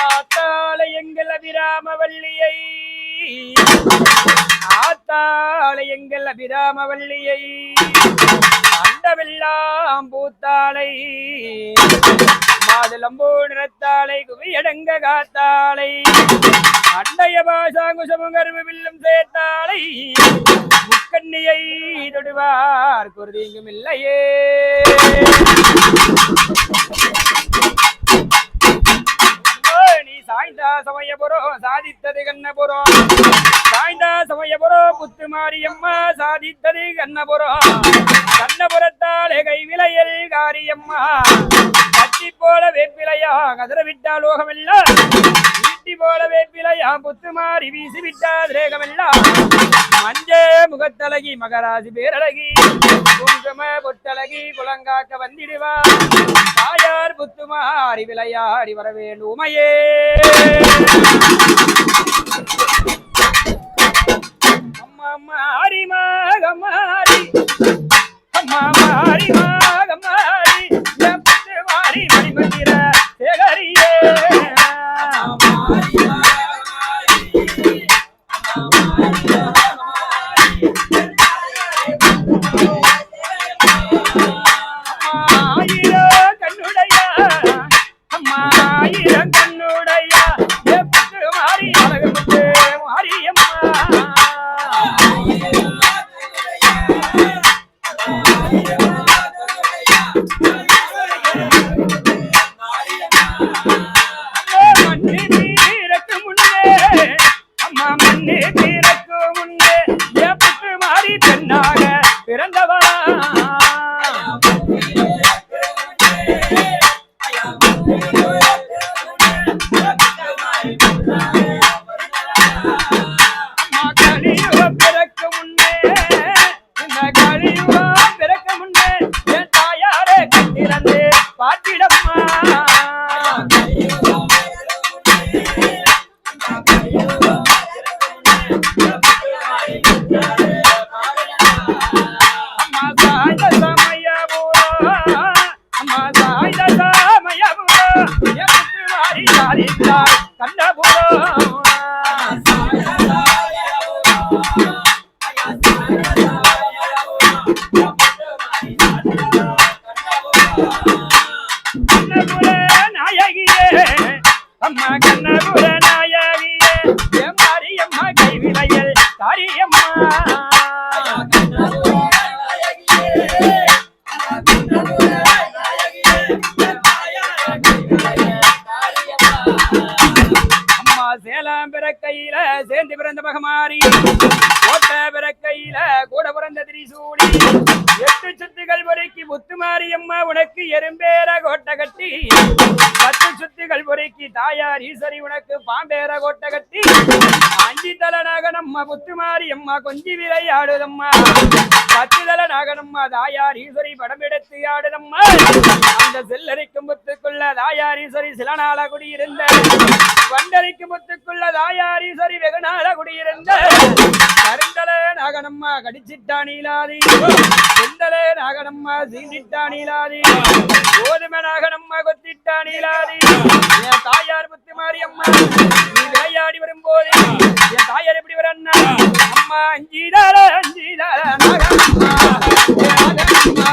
ஆத்தாளை எங்கள் அபிராமவல்லியை ஆத்தாளை எங்கள் அபிராமவல்லியை அண்டவெல்லாம் பூத்தாளை மாதுளம்பூ நிறத்தாளை குவியடங்க காத்தாளை அண்டைய பாசாங்குசமுகர்வு வில்லும் சேர்த்தாளை முக்கண்ணியை தொடுவார் குருதிங்கும் இல்லையே நீ சாய்ந்தா சமயபுரம் சாதித்தது கண்ணபுரம் சாய்ந்தா சமயபுரம் புத்து மாரியம்மா சாதித்தது கண்ணபுரம் கண்ணபுரத்தாலே கைவிலையல் காரியம்மா கட்டி போல வேப்பிலையா கதற விட்டா லோகமெல்லாம் ஈட்டி போல வேப்பிலையா புத்து மாறி வீசி விட்டா திரேகமெல்லாம் மஞ்ச முகத்தழகி மகராசி பேரழகி குங்கும பொட்டழகி குலங்காக்க வந்திடுவா தாயார் புத்துமாரி விளையாடி வர வேண்டும் உமையே அம்மா மாறி மாகமாரி அம்மா மாறி மாகமாரி மாறி மணிமந்திர சேகரியே அம்மா கண்ணபுர நாயகியே மாரியம்மா கைவிலையல் காரியம்மா அம்மா சேலம் பிறக்கையில சேர்ந்து பிறந்த மகமாரி கோட்டை பிறக்கையில கூட பிறந்த திரிசூடி 8 சுத்துகள் பொறுக்கி முத்துமாரியம்மா உனக்கு எறும்பேர கோட்டை கட்டி 10 சுத்துகள் பொறுக்கி தாயார் ஈஸ்வரி உனக்கு பாம்பேர கோட்டை கட்டி 5 தல நாகனம்மா முத்துமாரியம்மா கொஞ்சி விளையாடுதம்மா 10 தல நாகனம்மா தாயார் ஈஸ்வரி படம் எடுத்து ஆடுதம்மா அந்த செல்லரிக்கும் முத்துக்குள்ள தாயார் ஈஸ்வரி சில நாள குடியிருந்த வண்டரிக்கும் முத்துக்குள்ள தாயார் ஈஸ்வரி வெகு நாள குடியிருந்த கருந்தல நாகனம்மா கடிச்சிட்டா நீலாதி செந்தல நாகனம்மா சீண்டிட்டா நீலாதி கோதுமை நாகனம்மா கொத்திட்டா நீலாதி என் தாயார் முத்துமாரியம்மா நீ விளையாடி வரும்போது என் தாயார் எப்படி வரன்னா அம்மா அஞ்சிதார நாகனம்மா நாகனம்மா